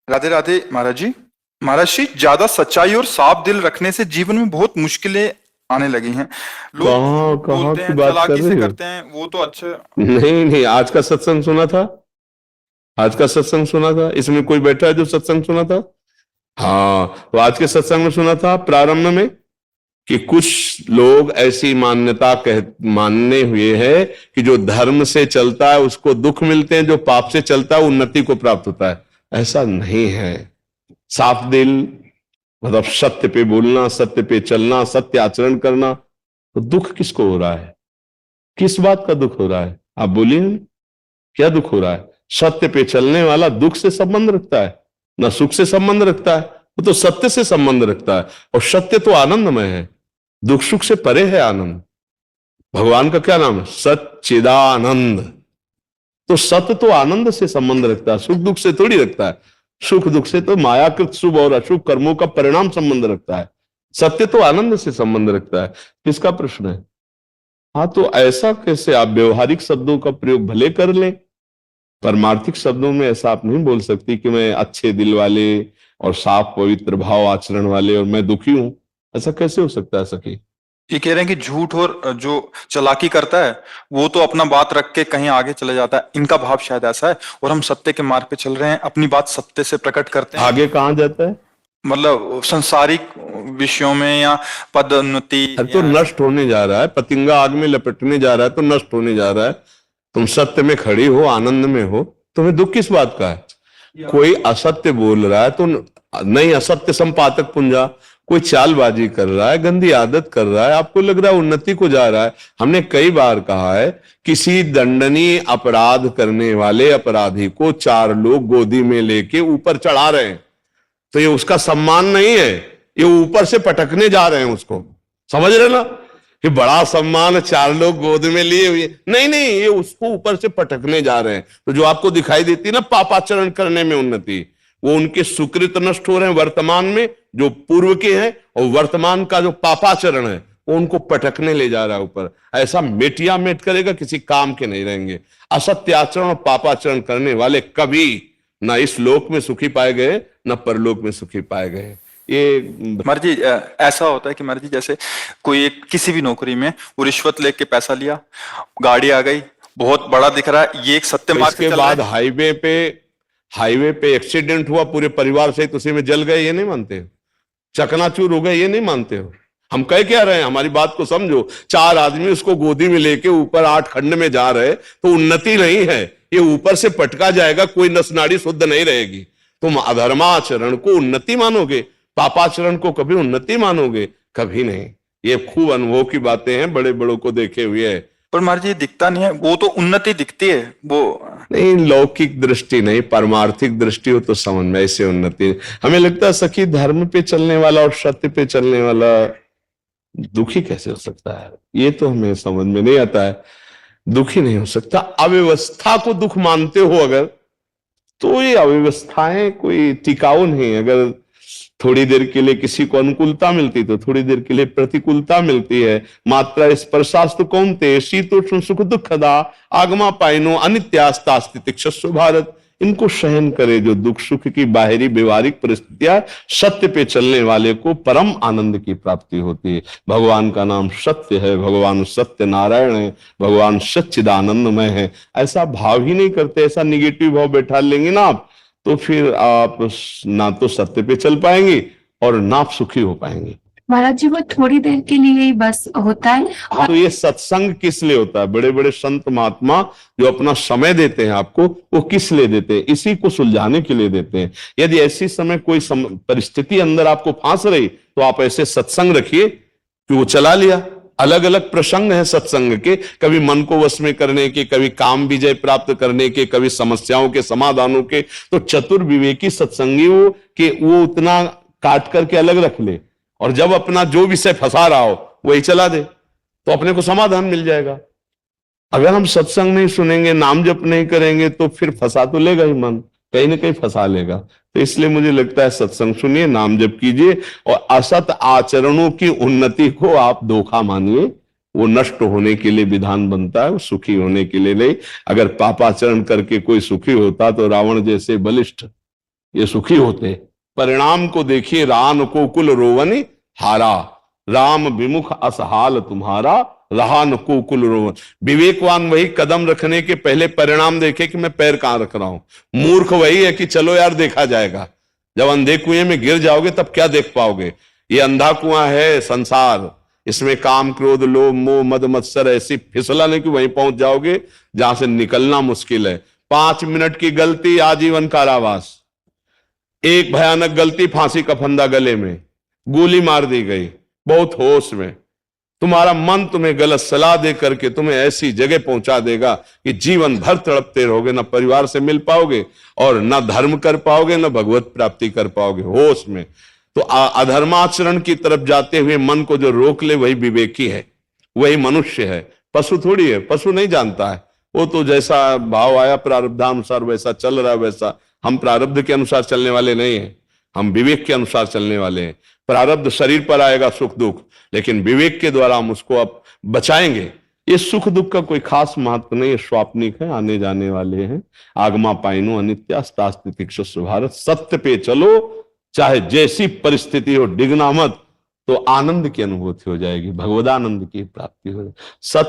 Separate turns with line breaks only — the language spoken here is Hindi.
राधे राधे महाराज जी। महाराज जी, ज्यादा सच्चाई और साफ दिल रखने से जीवन में बहुत मुश्किलें आने लगी हैं। लोग
कहाँ
झूठ
कहाँ
बोलते
की
हैं,
बात कर
चालाकी से
रहे हो?
करते हैं, वो तो अच्छा।
नहीं नहीं, आज का सत्संग सुना था। आज का सत्संग सुना था, इसमें कोई बैठा है जो सत्संग सुना था? हाँ, तो आज के सत्संग में सुना था प्रारंभ में कि कुछ लोग ऐसी मान्यता कह मानने हुए हैं कि जो धर्म से चलता है उसको दुख मिलते हैं, जो पाप से चलता है उन्नति को प्राप्त होता है। ऐसा नहीं है। साफ दिल मतलब सत्य पे बोलना, सत्य पे चलना, सत्य आचरण करना। तो दुख किसको हो रहा है? किस बात का दुख हो रहा है? आप बोलिए ना, क्या दुख हो रहा है? सत्य पे चलने वाला दुख से संबंध रखता है, ना सुख से संबंध रखता है। वो तो सत्य से संबंध रखता है, और सत्य तो आनंदमय है। दुख सुख से परे है आनंद। भगवान का क्या नाम है? सच्चिदानंद। तो सत्य तो आनंद से संबंध रखता है, सुख दुख से थोड़ी रखता है। सुख दुख से तो मायाकृत शुभ और अशुभ कर्मों का परिणाम संबंध रखता है। सत्य तो आनंद से संबंध रखता है। किसका प्रश्न है? हाँ, तो ऐसा कैसे? आप व्यवहारिक शब्दों का प्रयोग भले कर लें, परमार्थिक शब्दों में ऐसा आप नहीं बोल सकती कि मैं अच्छे दिल वाले और साफ पवित्र भाव आचरण वाले और मैं दुखी हूं। ऐसा कैसे हो सकता है सखी?
ये कह रहे हैं कि झूठ और जो चालाकी करता है वो तो अपना बात रख के कहीं आगे चले जाता है, इनका भाव शायद ऐसा है। और हम सत्य के मार्ग पे चल रहे हैं, अपनी बात सत्य से प्रकट करते हैं।
आगे कहां जाता है?
मतलब सांसारिक विषयों में या पदोन्नति
अरे तो
या ऐसा।
नष्ट होने जा रहा है, पतंगा आग में लपटने जा रहा है तो नष्ट होने जा रहा है। तुम सत्य में खड़ी हो, आनंद में हो, तुम्हें दुख किस बात का है? कोई असत्य बोल रहा है तो नहीं, असत्य संपादक पुंजा। कोई चालबाजी कर रहा है, गंदी आदत कर रहा है, आपको लग रहा है उन्नति को जा रहा है। हमने कई बार कहा है, किसी दंडनीय अपराध करने वाले अपराधी को चार लोग गोदी में लेके ऊपर चढ़ा रहे हैं, तो ये उसका सम्मान नहीं है, ये ऊपर से पटकने जा रहे हैं उसको। समझ रहे ना? कि बड़ा सम्मान, चार लोग गोद में लिए हुए, नहीं नहीं, ये उसको ऊपर से पटकने जा रहे हैं। तो जो आपको दिखाई देती है ना पापाचरण करने में उन्नति, वो उनके सुकृत नष्ट हो रहे हैं वर्तमान में, जो पूर्व के हैं, और वर्तमान का जो पापाचरण है वो उनको पटकने ले जा रहा है ऊपर। ऐसा मेटिया मेट करेगा, किसी काम के नहीं रहेंगे। असत्य आचरण और पापाचरण करने वाले कभी ना इस लोक में सुखी पाए गए, ना परलोक में सुखी पाए गए। ये
मर्जी ऐसा होता है कि मर्जी जैसे कोई एक किसी भी नौकरी में वो रिश्वत लेके पैसा लिया, गाड़ी आ गई, बहुत बड़ा दिख रहा है, ये एक सत्य मार्ग से
इसके
चल रहा
बाद
है।
हाईवे पे एक्सीडेंट हुआ, पूरे परिवार सहित उसी में जल गए, ये नहीं मानते हो? चकनाचूर हो गए, ये नहीं मानते हो? हम कह क्या रहे हैं, हमारी बात को समझो। चार आदमी उसको गोदी में लेके ऊपर 8 खंड में जा रहे, तो उन्नति नहीं है, ये ऊपर से पटका जाएगा, कोई नस नाड़ी शुद्ध नहीं रहेगी। तुम अधर्माचरण को उन्नति मानोगे, पापाचरण को कभी उन्नति मानोगे? कभी नहीं। ये खूब अनुभव की बातें हैं, बड़े बड़ों को देखे हुए है।
पर मर्जी दिखता नहीं है, वो तो उन्नति दिखती है वो।
नहीं, लौकिक दृष्टि नहीं, परमार्थिक दृष्टि हो तो समझ में ऐसे उन्नति। हमें लगता है सखी, धर्म पे चलने वाला और सत्य पे चलने वाला दुखी कैसे हो सकता है? ये तो हमें समझ में नहीं आता है। दुखी नहीं हो सकता। अव्यवस्था को दुख मानते हो अगर, तो ये अव्यवस्थाएं कोई टिकाऊ नहीं। अगर थोड़ी देर के लिए किसी को अनुकूलता मिलती तो थोड़ी देर के लिए प्रतिकूलता मिलती है। मात्रा स्पर्शास्तु कौन्तेय शीतोष्ण सुख दुखदा आगमा पाइनो अनित्यास्ता स्थितिक्षस्व भारत। इनको सहन करे जो दुख सुख की बाहरी व्यवहारिक परिस्थितियां, सत्य पे चलने वाले को परम आनंद की प्राप्ति होती है। भगवान का नाम सत्य है, भगवान सत्य नारायण है, भगवान सच्चिदानंदमय है। ऐसा भाव ही नहीं करते, ऐसा निगेटिव भाव बैठा लेंगे ना आप, तो फिर आप ना तो सत्य पे चल पाएंगे और ना आप सुखी हो पाएंगे।
महाराज जी, वो थोड़ी देर के लिए ही बस होता है।
तो ये सत्संग किस लिए होता है? बड़े बड़े संत महात्मा जो अपना समय देते हैं आपको, वो किस लिए देते हैं? इसी को सुलझाने के लिए देते हैं। यदि ऐसी समय कोई परिस्थिति अंदर आपको फांस रही, तो आप ऐसे सत्संग रखिए कि वो चला लिया। अलग अलग प्रसंग है सत्संग के, कभी मन को वश में करने के, कभी काम विजय प्राप्त करने के, कभी समस्याओं के समाधानों के। तो चतुर विवेकी सत्संगी हो कि वो उतना काट करके अलग रख ले, और जब अपना जो विषय फंसा रहा हो वही चला दे, तो अपने को समाधान मिल जाएगा। अगर हम सत्संग नहीं सुनेंगे, नाम जप नहीं करेंगे, तो फिर फंसा तो लेगा ही मन, कहीं ना कहीं फंसा लेगा। तो इसलिए मुझे लगता है सत्संग सुनिए, नाम जप कीजिए, और असत आचरणों की उन्नति को आप धोखा मानिए। वो नष्ट होने के लिए विधान बनता है, वो सुखी होने के लिए नहीं। अगर पापाचरण करके कोई सुखी होता तो रावण जैसे बलिष्ठ ये सुखी होते। परिणाम को देखिए, रान को कुल रोवनी हारा, राम विमुख असहाल तुम्हारा, रहा न को कुल रोवन। विवेकवान वही कदम रखने के पहले परिणाम देखे कि मैं पैर कहां रख रहा हूं। मूर्ख वही है कि चलो यार देखा जाएगा। जब अंधे कुएं में गिर जाओगे तब क्या देख पाओगे। ये अंधा कुआं है संसार, इसमें काम क्रोध लोभ मोह मद मत्सर ऐसी फिसलन कि वहीं पहुंच जाओगे जहां से निकलना मुश्किल है। 5 मिनट की गलती आजीवन कारावास, एक भयानक गलती फांसी का फंदा गले में, गोली मार दी गई बहुत होश में। तुम्हारा मन तुम्हें गलत सलाह दे करके तुम्हें ऐसी जगह पहुंचा देगा कि जीवन भर तड़पते रहोगे, ना परिवार से मिल पाओगे और ना धर्म कर पाओगे, ना भगवत प्राप्ति कर पाओगे होश में। तो अधर्माचरण की तरफ जाते हुए मन को जो रोक ले वही विवेकी है, वही मनुष्य है। पशु थोड़ी है, पशु नहीं जानता है, वो तो जैसा भाव आया प्रारब्धानुसार वैसा चल रहा है वैसा। हम प्रारब्ध के अनुसार चलने वाले नहीं हैं, हम विवेक के अनुसार चलने वाले हैं। प्रारब्ध शरीर पर आएगा सुख दुख, लेकिन विवेक के द्वारा हम उसको अब बचाएंगे। ये सुख दुख का कोई खास महत्व नहीं है, स्वाप्निक है, आने जाने वाले हैं। आगमा पाइनो अनित्यास्तास्तितिक्षुष भारत, सत्य पे चलो चाहे जैसी परिस्थिति हो, डिगना मत, तो आनंद की अनुभूति हो जाएगी, भगवदानंद की प्राप्ति हो जाएगी। सत्य